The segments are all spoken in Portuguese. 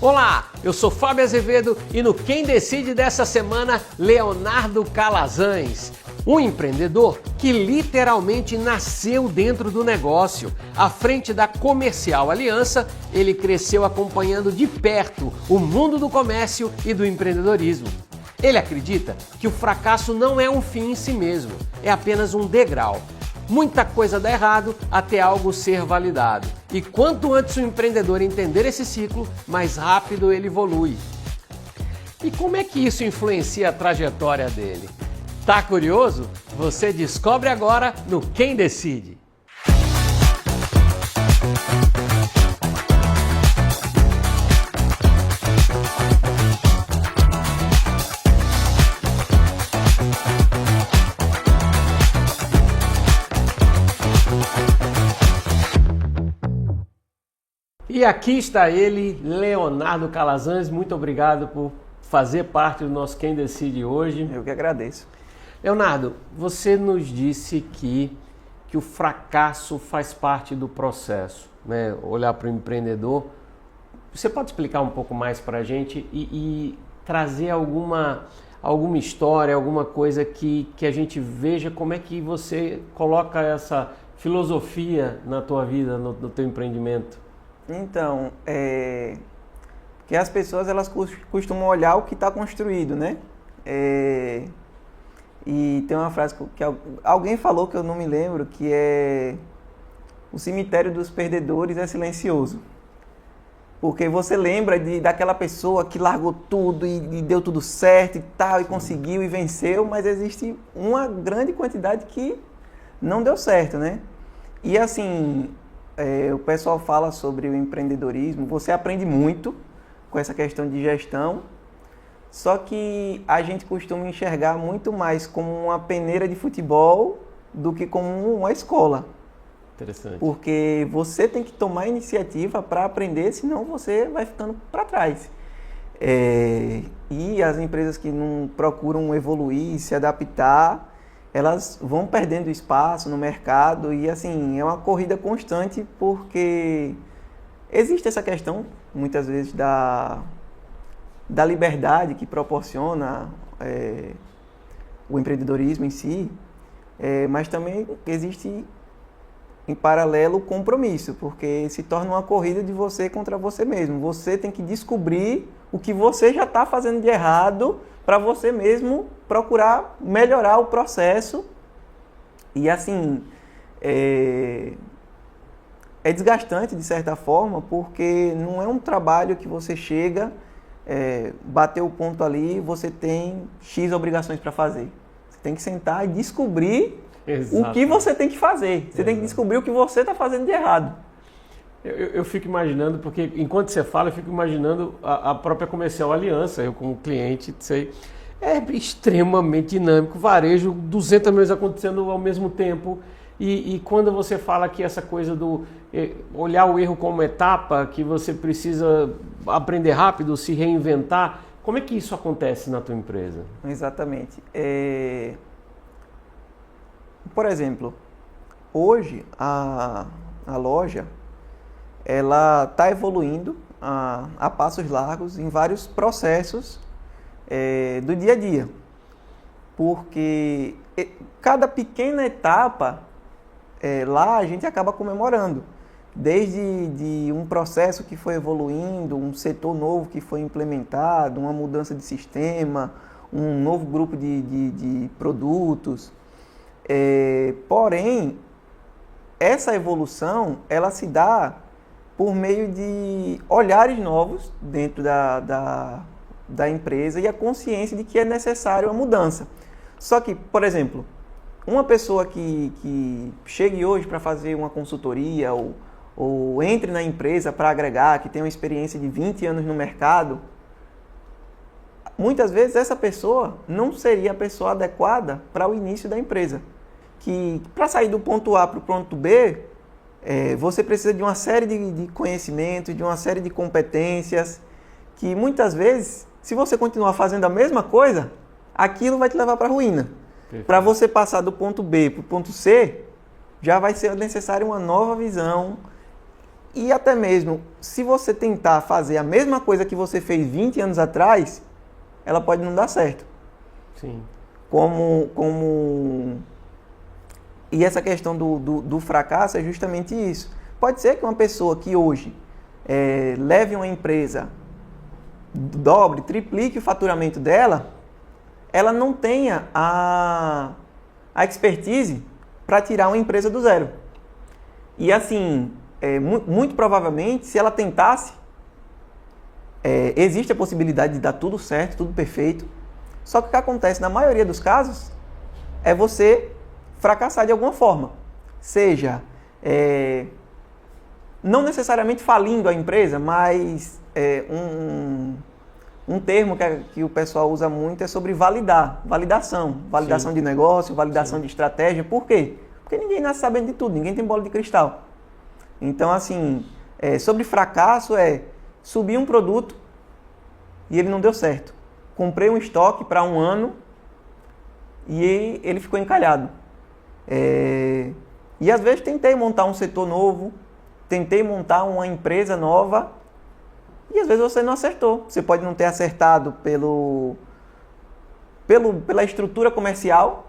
Olá, eu sou Fábio Azevedo e no Quem Decide dessa semana, Leonardo Calazans, um empreendedor que literalmente nasceu dentro do negócio. À frente da Comercial Aliança, ele cresceu acompanhando de perto o mundo do comércio e do empreendedorismo. Ele acredita que o fracasso não é um fim em si mesmo, é apenas um degrau. Muita coisa dá errado até algo ser validado. E quanto antes o empreendedor entender esse ciclo, mais rápido ele evolui. E como é que isso influencia a trajetória dele? Tá curioso? Você descobre agora no Quem Decide. E aqui está ele, Leonardo Calazans. Muito obrigado por fazer parte do nosso Quem Decide hoje. Eu que agradeço. Leonardo, você nos disse que o fracasso faz parte do processo, né? Olhar para o empreendedor. Você pode explicar um pouco mais para a gente e trazer alguma história, alguma coisa que a gente veja como é que você coloca essa filosofia na tua vida, no teu empreendimento? Então, que as pessoas elas costumam olhar o que está construído, né? E tem uma frase que alguém falou que eu não me lembro, que é: o cemitério dos perdedores é silencioso. Porque você lembra daquela pessoa que largou tudo e deu tudo certo e tal, e conseguiu e venceu, mas existe uma grande quantidade que não deu certo, né? E assim, o pessoal fala sobre o empreendedorismo, você aprende muito com essa questão de gestão, só que a gente costuma enxergar muito mais como uma peneira de futebol do que como uma escola. Interessante. Porque você tem que tomar iniciativa para aprender, senão você vai ficando para trás. E as empresas que não procuram evoluir, se adaptar, elas vão perdendo espaço no mercado e, assim, é uma corrida constante porque existe essa questão, muitas vezes, da liberdade que proporciona o empreendedorismo em si, mas também existe, em paralelo, o compromisso, porque se torna uma corrida de você contra você mesmo. Você tem que descobrir o que você já está fazendo de errado para você mesmo procurar melhorar o processo. E assim, é desgastante de certa forma, porque não é um trabalho que você chega, bateu o ponto ali, você tem X obrigações para fazer. Você tem que sentar e descobrir o que você tem que fazer. Você tem que descobrir o que você está fazendo de errado. Eu fico imaginando, porque enquanto você fala, eu fico imaginando a própria Comercial Aliança. Eu, como cliente, sei, é extremamente dinâmico, varejo, 200 milhões acontecendo ao mesmo tempo. E quando você fala que essa coisa do olhar o erro como etapa, que você precisa aprender rápido, se reinventar, como é que isso acontece na tua empresa? Exatamente. Por exemplo, hoje a loja ela está evoluindo a passos largos em vários processos do dia a dia, porque cada pequena etapa lá a gente acaba comemorando, desde um processo que foi evoluindo, um setor novo que foi implementado, uma mudança de sistema, um novo grupo de produtos. Porém, essa evolução ela se dá por meio de olhares novos dentro da empresa e a consciência de que é necessário a mudança. Só que, por exemplo, uma pessoa que chegue hoje para fazer uma consultoria ou entre na empresa para agregar, que tem uma experiência de 20 anos no mercado, muitas vezes essa pessoa não seria a pessoa adequada para o início da empresa. Que para sair do ponto A para o ponto B, você precisa de uma série de conhecimentos, de uma série de competências, que muitas vezes, se você continuar fazendo a mesma coisa, aquilo vai te levar para a ruína. Para você passar do ponto B para o ponto C, já vai ser necessário uma nova visão. E até mesmo, se você tentar fazer a mesma coisa que você fez 20 anos atrás, ela pode não dar certo. Sim. E essa questão do fracasso é justamente isso. Pode ser que uma pessoa que hoje leve uma empresa, dobre, triplique o faturamento dela, ela não tenha a expertise para tirar uma empresa do zero. E assim, muito provavelmente, se ela tentasse, existe a possibilidade de dar tudo certo, tudo perfeito. Só que o que acontece na maioria dos casos é você fracassar de alguma forma. Seja, não necessariamente falindo a empresa, mas um termo que o pessoal usa muito é sobre validação Sim. de negócio, validação Sim. de estratégia. Por quê? Porque ninguém nasce sabendo de tudo, ninguém tem bola de cristal. Então, assim, sobre fracasso subir um produto e ele não deu certo. Comprei um estoque para 1 ano e ele ficou encalhado. E às vezes tentei montar um setor novo, tentei montar uma empresa nova e às vezes você não acertou. Você pode não ter acertado pela estrutura comercial,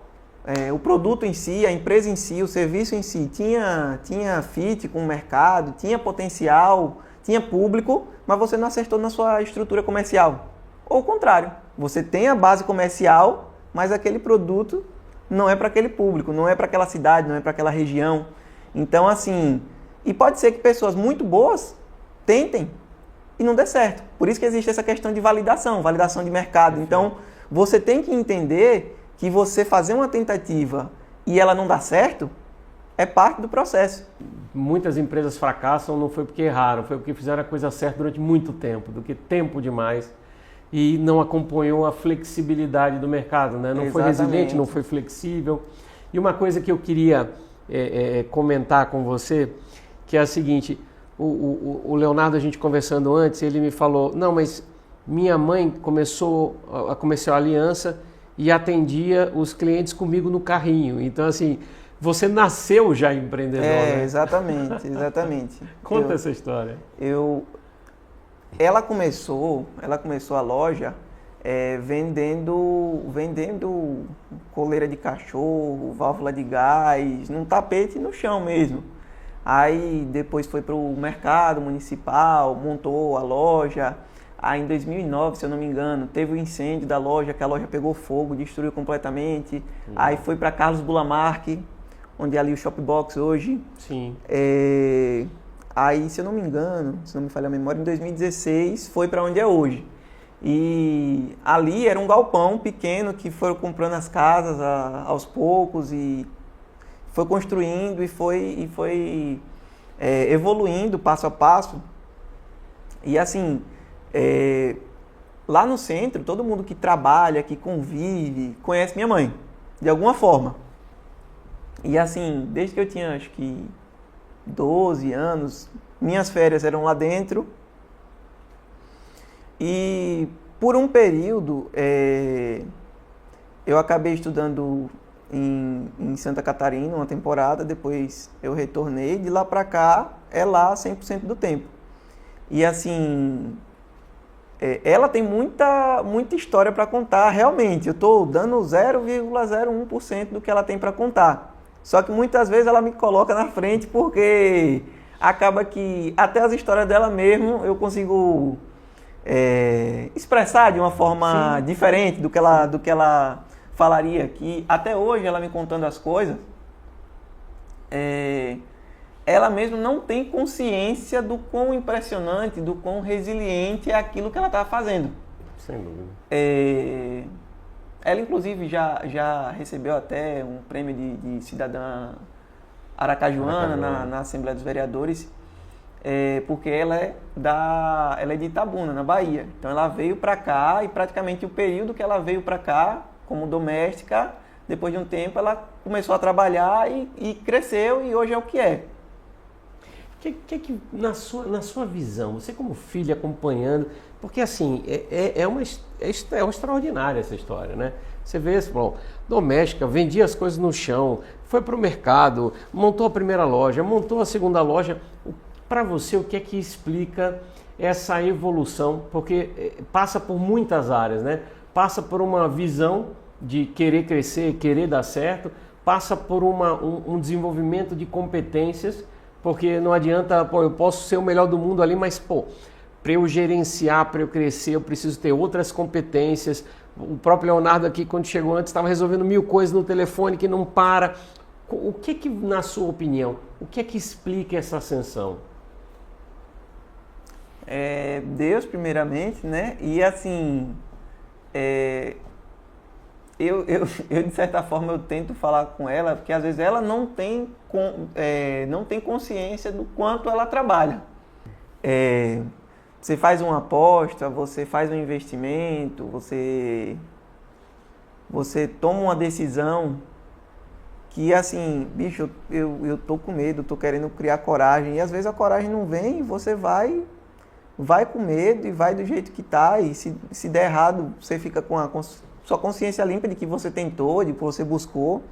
o produto em si, a empresa em si, o serviço em si tinha fit com o mercado, tinha potencial, tinha público, mas você não acertou na sua estrutura comercial. Ou o contrário, você tem a base comercial, mas aquele produto não é para aquele público, não é para aquela cidade, não é para aquela região. Então, assim, e pode ser que pessoas muito boas tentem e não dê certo. Por isso que existe essa questão de validação de mercado. Então, você tem que entender que você fazer uma tentativa e ela não dar certo é parte do processo. Muitas empresas fracassam não foi porque erraram, foi porque fizeram a coisa certa durante muito tempo, do que tempo demais. E não acompanhou a flexibilidade do mercado, né? Não foi resiliente, não foi flexível. E uma coisa que eu queria comentar com você, que é a seguinte, o Leonardo, a gente conversando antes, ele me falou, não, mas minha mãe começou a Comercial Aliança e atendia os clientes comigo no carrinho. Então, assim, você nasceu já empreendedor, né? Exatamente. Conta essa história. Ela começou a loja vendendo coleira de cachorro, válvula de gás, num tapete no chão mesmo. Aí depois foi para o mercado municipal, montou a loja. Aí em 2009, se eu não me engano, teve o incêndio da loja, que a loja pegou fogo, destruiu completamente. Aí foi para Carlos Bulamarque, onde é ali o Shopbox hoje. Sim. Aí, se eu não me engano, se não me falha a memória, em 2016 foi para onde é hoje. E ali era um galpão pequeno que foram comprando as casas aos poucos e foi construindo e foi evoluindo passo a passo. E assim, lá no centro, todo mundo que trabalha, que convive, conhece minha mãe, de alguma forma. E assim, desde que eu tinha, acho que 12 anos, minhas férias eram lá dentro. E por um período, eu acabei estudando em Santa Catarina, uma temporada, depois eu retornei, de lá para cá, é lá 100% do tempo. E assim, ela tem muita história para contar, realmente. Eu estou dando 0,01% do que ela tem para contar. Só que muitas vezes ela me coloca na frente porque acaba que até as histórias dela mesmo eu consigo expressar de uma forma Sim. diferente do que ela falaria aqui. Até hoje ela me contando as coisas, ela mesmo não tem consciência do quão impressionante, do quão resiliente é aquilo que ela está fazendo. Sem dúvida. Ela, inclusive, já recebeu até um prêmio de cidadã aracajuana na Assembleia dos Vereadores, porque ela é de Itabuna, na Bahia. Então, ela veio para cá e praticamente o período que ela veio para cá, como doméstica, depois de um tempo, ela começou a trabalhar e cresceu e hoje é o que é. Que na sua visão, você como filho acompanhando, porque assim, é uma extraordinária essa história, né? Você vê, bom, doméstica, vendia as coisas no chão, foi para o mercado, montou a primeira loja, montou a segunda loja. Para você, o que é que explica essa evolução? Porque passa por muitas áreas, né? Passa por uma visão de querer crescer, querer dar certo, passa por um desenvolvimento de competências, porque não adianta, pô, eu posso ser o melhor do mundo ali, mas, pô, para eu gerenciar, para eu crescer, eu preciso ter outras competências. O próprio Leonardo aqui, quando chegou antes, estava resolvendo 1000 coisas no telefone que não para. O que, na sua opinião, o que é que explica essa ascensão? Deus, primeiramente, né? E assim, eu, de certa forma, eu tento falar com ela, porque às vezes ela não tem consciência do quanto ela trabalha. Você faz uma aposta, você faz um investimento, você toma uma decisão que, assim, bicho, eu tô com medo, tô querendo criar coragem, e às vezes a coragem não vem e você vai com medo e vai do jeito que tá, e se der errado, você fica com sua consciência limpa de que você tentou, de que você buscou.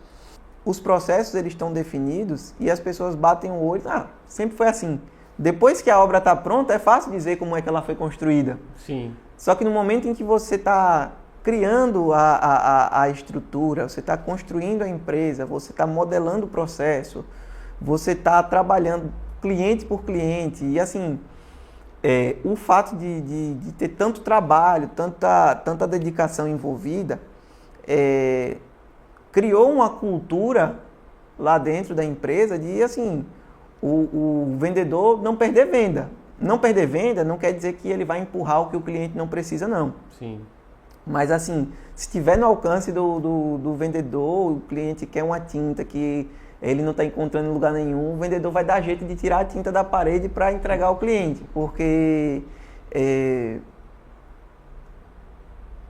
Os processos, eles estão definidos e as pessoas batem o olho, sempre foi assim. Depois que a obra está pronta, é fácil dizer como é que ela foi construída. Sim. Só que no momento em que você está criando a estrutura, você está construindo a empresa, você está modelando o processo, você está trabalhando cliente por cliente, e assim, o fato de ter tanto trabalho, tanta dedicação envolvida, criou uma cultura lá dentro da empresa de, assim, o vendedor não perder venda. Não perder venda não quer dizer que ele vai empurrar o que o cliente não precisa, não. Sim. Mas assim, se estiver no alcance do vendedor, o cliente quer uma tinta que ele não está encontrando em lugar nenhum, o vendedor vai dar jeito de tirar a tinta da parede para entregar ao cliente. Porque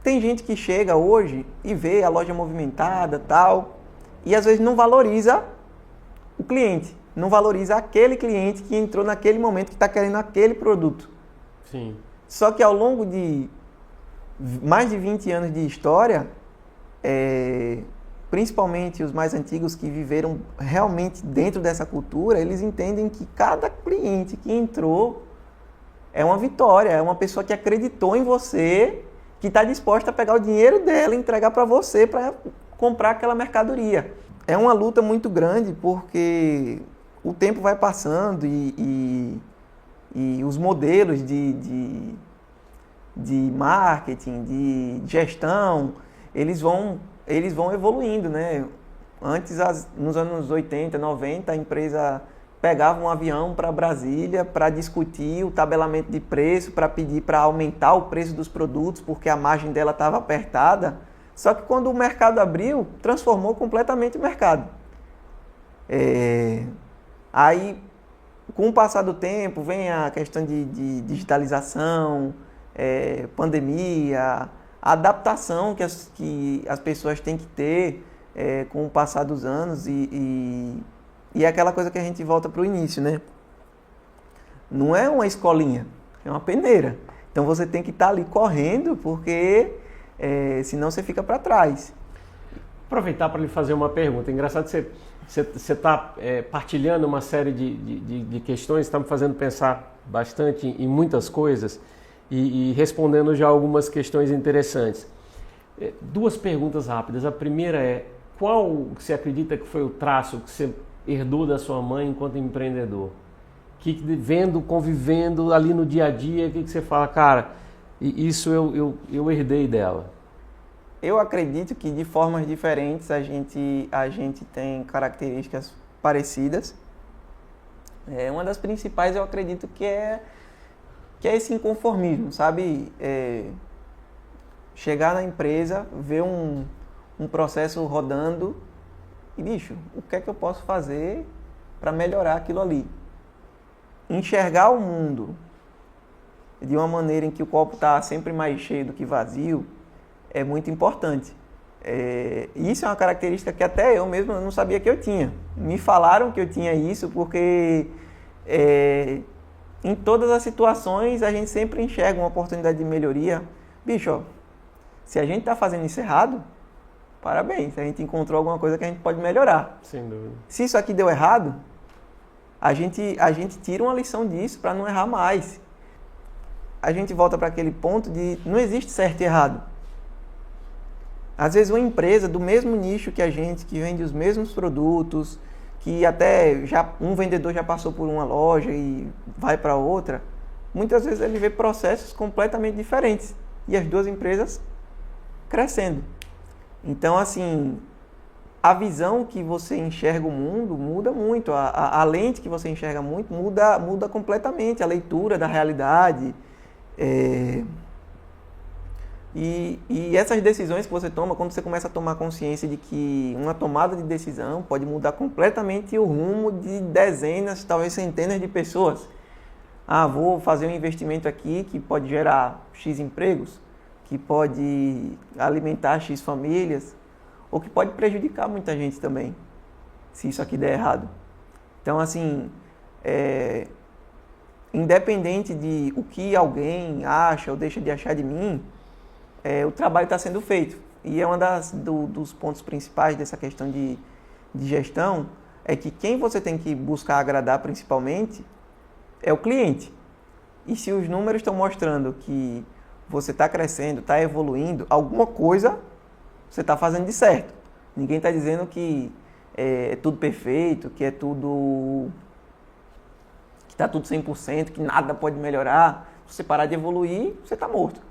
tem gente que chega hoje e vê a loja movimentada, tal, e às vezes não valoriza o cliente. Não valoriza aquele cliente que entrou naquele momento, que está querendo aquele produto. Sim. Só que ao longo de mais de 20 anos de história, principalmente os mais antigos que viveram realmente dentro dessa cultura, eles entendem que cada cliente que entrou é uma vitória, é uma pessoa que acreditou em você, que está disposta a pegar o dinheiro dela e entregar para você para comprar aquela mercadoria. É uma luta muito grande porque o tempo vai passando e os modelos de marketing, de gestão, eles vão evoluindo, né? Antes, nos anos 80, 90, a empresa pegava um avião para Brasília para discutir o tabelamento de preço, para pedir para aumentar o preço dos produtos, porque a margem dela estava apertada. Só que quando o mercado abriu, transformou completamente o mercado. Aí, com o passar do tempo, vem a questão de digitalização, pandemia, a adaptação que as pessoas têm que ter com o passar dos anos e é aquela coisa que a gente volta para o início, né? Não é uma escolinha, é uma peneira. Então você tem que estar ali correndo, porque senão você fica para trás. Aproveitar para lhe fazer uma pergunta. Engraçado que você está partilhando uma série de questões, está me fazendo pensar bastante em muitas coisas e respondendo já algumas questões interessantes. Duas perguntas rápidas. A primeira é, qual você acredita que foi o traço que você herdou da sua mãe enquanto empreendedor? Vendo, convivendo ali no dia a dia, o que você fala, cara, isso eu herdei dela? Eu acredito que de formas diferentes a gente tem características parecidas. Uma das principais eu acredito que é esse inconformismo, sabe? Chegar na empresa, ver um processo rodando e, bicho, o que é que eu posso fazer para melhorar aquilo ali? Enxergar o mundo de uma maneira em que o copo está sempre mais cheio do que vazio é muito importante. Isso é uma característica que até eu mesmo não sabia que eu tinha. Me falaram que eu tinha isso porque em todas as situações a gente sempre enxerga uma oportunidade de melhoria. Bicho, ó, se a gente está fazendo isso errado, parabéns, a gente encontrou alguma coisa que a gente pode melhorar. Sem dúvida. Se isso aqui deu errado, a gente tira uma lição disso para não errar mais. A gente volta para aquele ponto de não existe certo e errado. Às vezes uma empresa do mesmo nicho que a gente, que vende os mesmos produtos, que até um vendedor já passou por uma loja e vai para outra, muitas vezes ele vê processos completamente diferentes e as duas empresas crescendo. Então, assim, a visão que você enxerga o mundo muda muito, a lente que você enxerga muito muda completamente, a leitura da realidade. E essas decisões que você toma, quando você começa a tomar consciência de que uma tomada de decisão pode mudar completamente o rumo de dezenas, talvez centenas de pessoas. Vou fazer um investimento aqui que pode gerar X empregos, que pode alimentar X famílias, ou que pode prejudicar muita gente também, se isso aqui der errado. Então, assim, independente de o que alguém acha ou deixa de achar de mim, o trabalho está sendo feito. E é dos pontos principais dessa questão de gestão, é que quem você tem que buscar agradar principalmente é o cliente. E se os números estão mostrando que você está crescendo, está evoluindo, alguma coisa você está fazendo de certo. Ninguém está dizendo que é tudo perfeito, que está tudo 100%, que nada pode melhorar. Se você parar de evoluir, você está morto.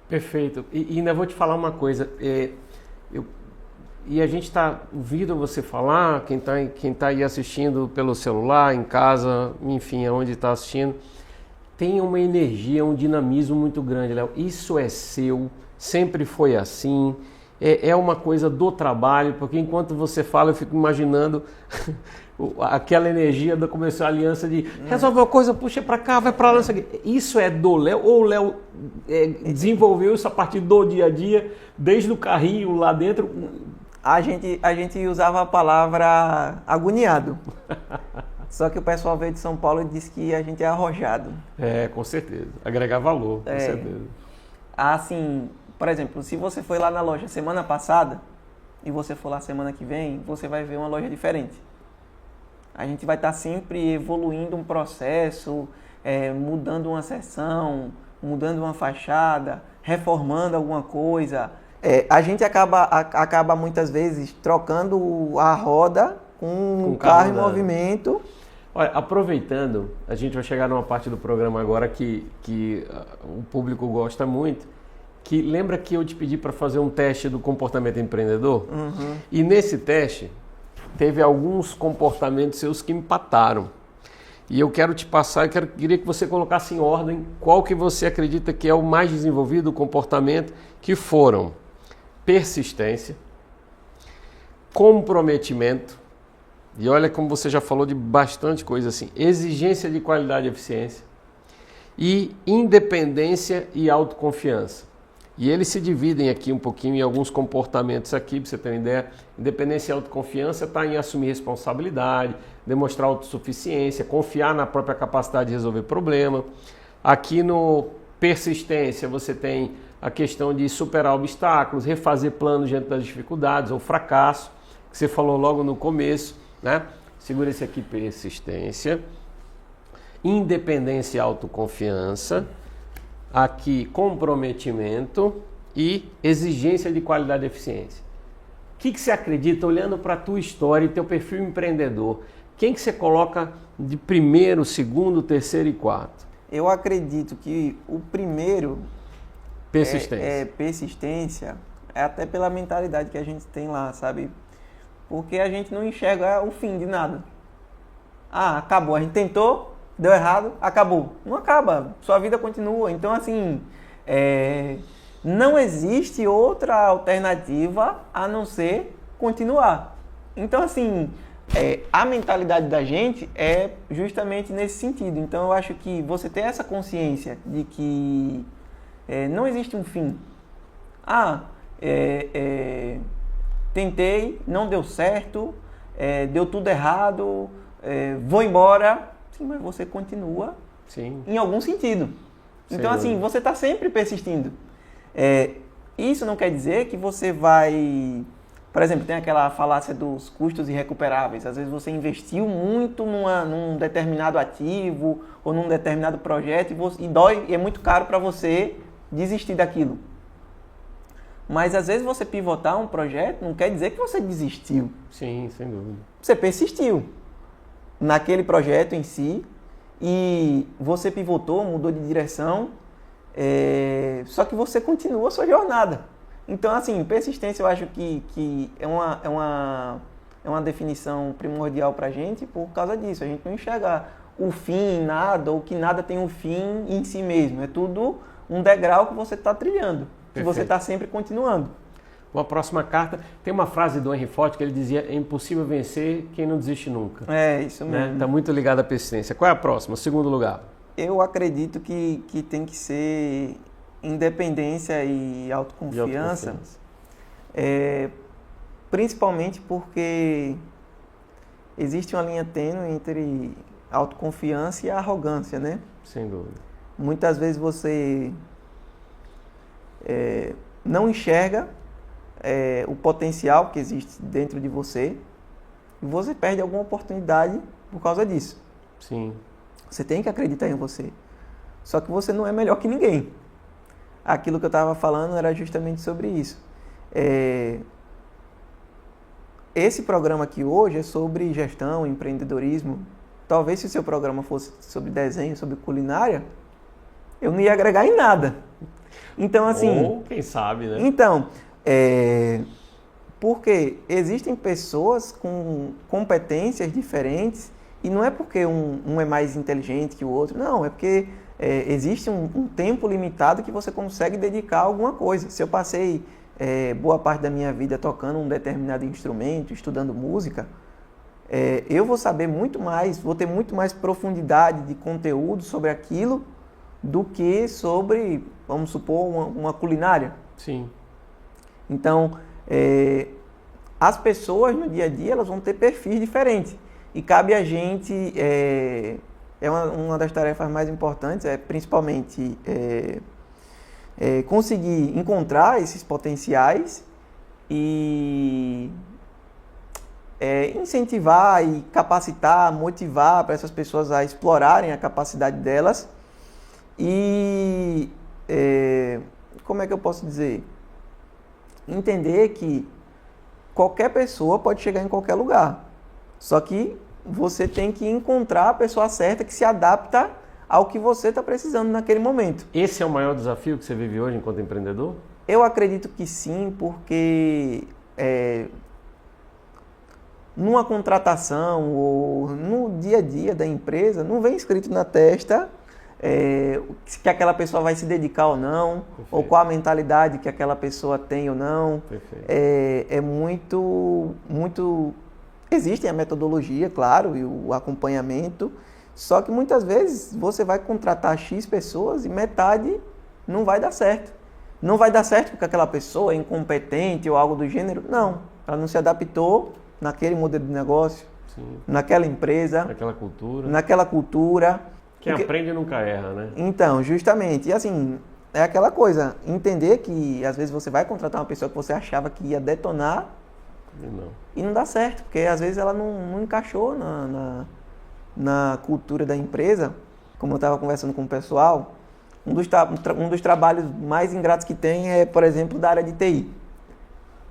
Perfeito. E ainda vou te falar uma coisa. E a gente está ouvindo você falar, quem tá aí assistindo pelo celular, em casa, enfim, aonde está assistindo, tem uma energia, um dinamismo muito grande, Léo. Isso é seu, sempre foi assim. É uma coisa do trabalho, porque enquanto você fala, eu fico imaginando aquela energia da começar a aliança de resolve uma coisa, puxa para cá, vai para lá. Isso é do Léo, ou o Léo desenvolveu isso a partir do dia a dia, desde o carrinho lá dentro? A gente usava a palavra agoniado. Só que o pessoal veio de São Paulo e disse que a gente é arrojado. Com certeza. Agregar valor, com certeza. Assim, por exemplo, se você foi lá na loja semana passada e você for lá semana que vem, você vai ver uma loja diferente. A gente vai estar sempre evoluindo um processo, mudando uma seção, mudando uma fachada, reformando alguma coisa. A gente acaba muitas vezes trocando a roda com um carro em movimento. Olha, aproveitando, a gente vai chegar numa parte do programa agora que o público gosta muito, que lembra que eu te pedi para fazer um teste do comportamento empreendedor? Uhum. E nesse teste teve alguns comportamentos seus que empataram. E eu quero te passar, queria que você colocasse em ordem qual que você acredita que é o mais desenvolvido o comportamento, que foram persistência, comprometimento, e olha como você já falou de bastante coisa assim, exigência de qualidade e eficiência, e independência e autoconfiança. E eles se dividem aqui um pouquinho em alguns comportamentos aqui, para você ter uma ideia. Independência e autoconfiança está em assumir responsabilidade, demonstrar autossuficiência, confiar na própria capacidade de resolver problema. Aqui no persistência você tem a questão de superar obstáculos, refazer planos diante das dificuldades ou fracasso, que você falou logo no começo, né? Segura esse aqui, persistência. Independência e autoconfiança. Aqui, comprometimento e exigência de qualidade e eficiência. O que você acredita, olhando para a tua história e teu perfil empreendedor, quem que você coloca de primeiro, segundo, terceiro e quarto? Eu acredito que o primeiro... Persistência. Persistência, até pela mentalidade que a gente tem lá, sabe? Porque a gente não enxerga o fim de nada. Acabou, a gente tentou, deu errado, acabou. Não acaba, sua vida continua. Então, assim, não existe outra alternativa a não ser continuar. Então, assim, a mentalidade da gente é justamente nesse sentido. Então, eu acho que você ter essa consciência de que não existe um fim. Tentei, não deu certo, deu tudo errado, vou embora. Sim, mas você continua. Sim. Em algum sentido. Então, assim, você está sempre persistindo. Isso não quer dizer que você vai Por exemplo, tem aquela falácia dos custos irrecuperáveis. Às vezes você investiu muito num determinado ativo ou num determinado projeto e dói, e é muito caro para você desistir daquilo. Mas às vezes você pivotar um projeto não quer dizer que você desistiu. Sim, sem dúvida. Você persistiu naquele projeto em si e você pivotou, mudou de direção, só que você continua a sua jornada. Então, assim, persistência eu acho que é uma definição primordial para a gente por causa disso. A gente não enxerga o fim em nada ou que nada tem um fim em si mesmo. É tudo um degrau que você está trilhando, que você está sempre continuando. Uma próxima carta, tem uma frase do Henry Ford que ele dizia: é impossível vencer quem não desiste nunca. É, isso mesmo. Está muito ligado à persistência. Qual é a próxima? Segundo lugar. Eu acredito que tem que ser independência e autoconfiança. Principalmente porque existe uma linha tênue entre autoconfiança e a arrogância, né? Sem dúvida. Muitas vezes você não enxerga o potencial que existe dentro de você e você perde alguma oportunidade por causa disso. Sim. Você tem que acreditar em você. Só que você não é melhor que ninguém. Aquilo que eu estava falando era justamente sobre isso. Esse programa aqui hoje é sobre gestão, empreendedorismo. Talvez se o seu programa fosse sobre desenho, sobre culinária, eu não ia agregar em nada. Então, assim... Ou quem sabe, né? Então, porque existem pessoas com competências diferentes e não é porque um é mais inteligente que o outro, não, é porque existe um tempo limitado que você consegue dedicar a alguma coisa. Se eu passei boa parte da minha vida tocando um determinado instrumento, estudando música, eu vou saber muito mais, vou ter muito mais profundidade de conteúdo sobre aquilo do que sobre, vamos supor, uma culinária. Sim. Então, as pessoas no dia a dia elas vão ter perfis diferentes. E cabe a gente, uma das tarefas mais importantes, principalmente conseguir encontrar esses potenciais e incentivar e capacitar, motivar para essas pessoas a explorarem a capacidade delas. E como é que eu posso dizer? Entender que qualquer pessoa pode chegar em qualquer lugar. Só que você tem que encontrar a pessoa certa que se adapta ao que você está precisando naquele momento. Esse é o maior desafio que você vive hoje enquanto empreendedor? Eu acredito que sim, porque numa contratação ou no dia a dia da empresa, não vem escrito na testa que aquela pessoa vai se dedicar ou não, perfeito, ou qual a mentalidade que aquela pessoa tem ou não. É muito... Existe a metodologia, claro, e o acompanhamento, só que muitas vezes você vai contratar X pessoas e metade não vai dar certo. Não vai dar certo porque aquela pessoa é incompetente ou algo do gênero. Não, ela não se adaptou naquele modelo de negócio, sim, naquela empresa, naquela cultura. Quem aprende nunca erra, né? Então, justamente. E assim, é aquela coisa, entender que às vezes você vai contratar uma pessoa que você achava que ia detonar e não dá certo, porque às vezes ela não encaixou na cultura da empresa. Como eu estava conversando com o pessoal, um dos trabalhos mais ingratos que tem é, por exemplo, da área de TI.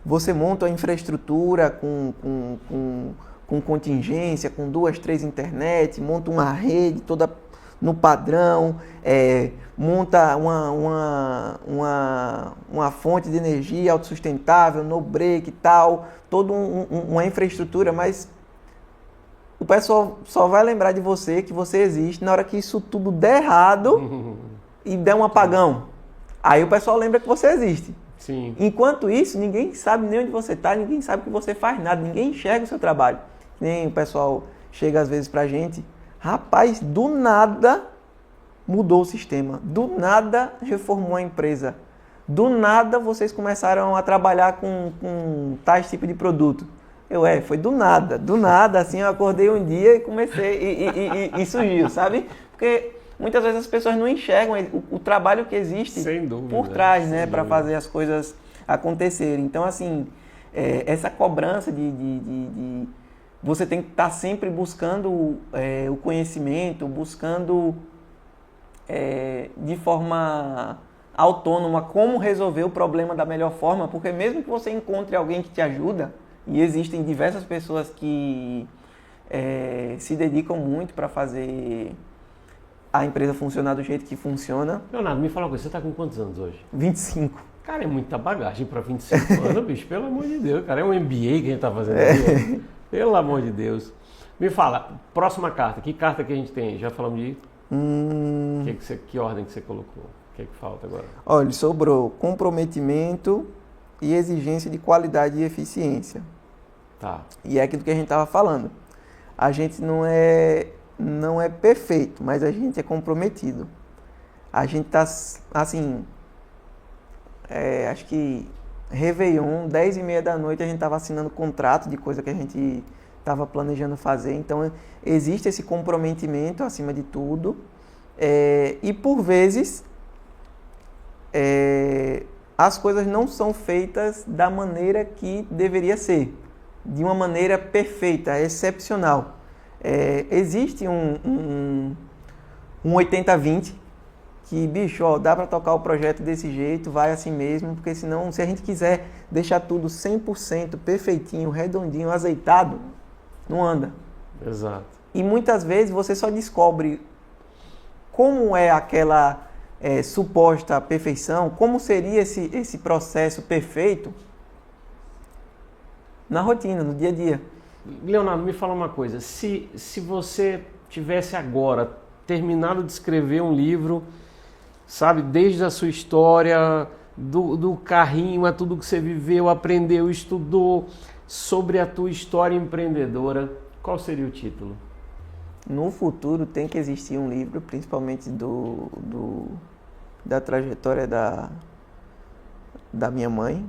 Você monta a infraestrutura com contingência, com 2, 3 internet, monta uma rede toda no padrão, monta uma fonte de energia autossustentável, no break e tal, toda uma infraestrutura, mas o pessoal só vai lembrar de você, que você existe, na hora que isso tudo der errado e der um apagão. Aí o pessoal lembra que você existe. Sim. Enquanto isso, ninguém sabe nem onde você está, ninguém sabe que você faz nada, ninguém enxerga o seu trabalho. Nem o pessoal chega às vezes pra gente, rapaz, do nada mudou o sistema, do nada reformou a empresa, do nada vocês começaram a trabalhar com tais tipo de produto. Foi do nada, assim, eu acordei um dia e comecei, e surgiu, sabe? Porque muitas vezes as pessoas não enxergam o trabalho que existe por trás, né, para fazer as coisas acontecerem. Então, assim, essa cobrança você tem que estar sempre buscando o conhecimento, buscando de forma autônoma como resolver o problema da melhor forma, porque mesmo que você encontre alguém que te ajuda, e existem diversas pessoas que se dedicam muito para fazer a empresa funcionar do jeito que funciona. Leonardo, me fala uma coisa, você está com quantos anos hoje? 25. Cara, é muita bagagem para 25 anos, bicho, pelo amor de Deus, cara, é um MBA que a gente está fazendo aqui, pelo amor de Deus. Me fala, próxima carta, que carta que a gente tem? Já falamos de... Que ordem que você colocou? O que falta agora? Olha, sobrou comprometimento e exigência de qualidade e eficiência. Tá. E é aquilo que a gente estava falando. A gente não é perfeito, mas a gente é comprometido. A gente está, assim, acho que Réveillon, 10h30 da noite, a gente estava assinando contrato de coisa que a gente estava planejando fazer. Então, existe esse comprometimento acima de tudo. E, por vezes, as coisas não são feitas da maneira que deveria ser. De uma maneira perfeita, excepcional. Existe um 80-20 que, bicho, dá para tocar o projeto desse jeito, vai assim mesmo, porque senão, se a gente quiser deixar tudo 100% perfeitinho, redondinho, azeitado, não anda. Exato. E muitas vezes você só descobre como é aquela suposta perfeição, como seria esse processo perfeito na rotina, no dia a dia. Leonardo, me fala uma coisa, se você tivesse agora terminado de escrever um livro, sabe, desde a sua história, do carrinho a tudo que você viveu, aprendeu, estudou, sobre a tua história empreendedora, qual seria o título? No futuro tem que existir um livro, principalmente da trajetória da minha mãe.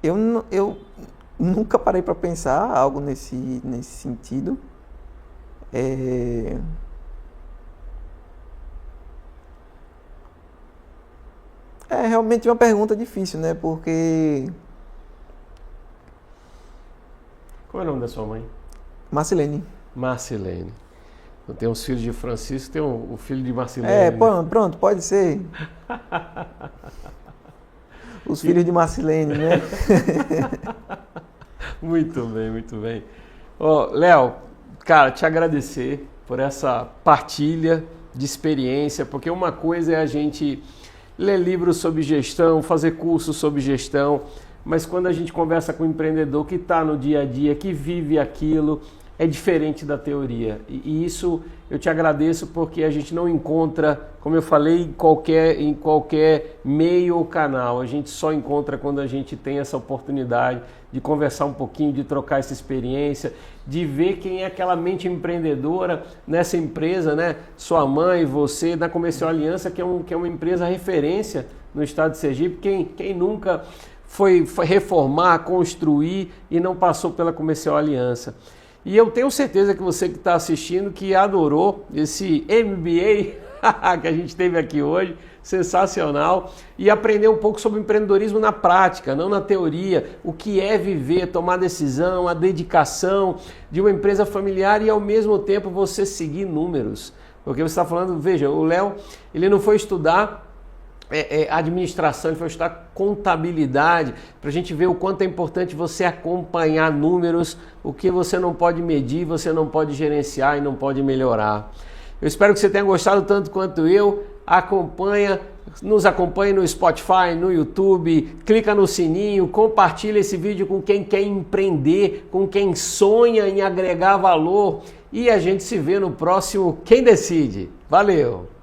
Eu nunca parei para pensar algo nesse sentido. É realmente uma pergunta difícil, né? Porque... Qual é o nome da sua mãe? Marcilene. Marcilene. Eu tenho os filhos de Francisco, tem o filho de Marcilene. Pronto, pode ser. Os filhos de Marcilene, né? Muito bem, muito bem. Léo, cara, te agradecer por essa partilha de experiência, porque uma coisa é a gente ler livros sobre gestão, fazer cursos sobre gestão, mas quando a gente conversa com um empreendedor que está no dia a dia, que vive aquilo, é diferente da teoria. E isso eu te agradeço porque a gente não encontra, como eu falei, em qualquer meio ou canal. A gente só encontra quando a gente tem essa oportunidade de conversar um pouquinho, de trocar essa experiência, de ver quem é aquela mente empreendedora nessa empresa, né? Sua mãe, você, na Comercial Aliança, que é uma empresa referência no estado de Sergipe. Quem nunca foi reformar, construir e não passou pela Comercial Aliança? E eu tenho certeza que você que está assistindo, que adorou esse MBA que a gente teve aqui hoje, sensacional, e aprender um pouco sobre empreendedorismo na prática, não na teoria, o que é viver, tomar decisão, a dedicação de uma empresa familiar e ao mesmo tempo você seguir números. Porque você está falando, veja, o Léo, ele não foi estudar administração, ele foi estudar contabilidade, para a gente ver o quanto é importante você acompanhar números, o que você não pode medir, você não pode gerenciar e não pode melhorar. Eu espero que você tenha gostado tanto quanto eu. Nos acompanhe no Spotify, no YouTube, clica no sininho, compartilha esse vídeo com quem quer empreender, com quem sonha em agregar valor, e a gente se vê no próximo Quem Decide. Valeu!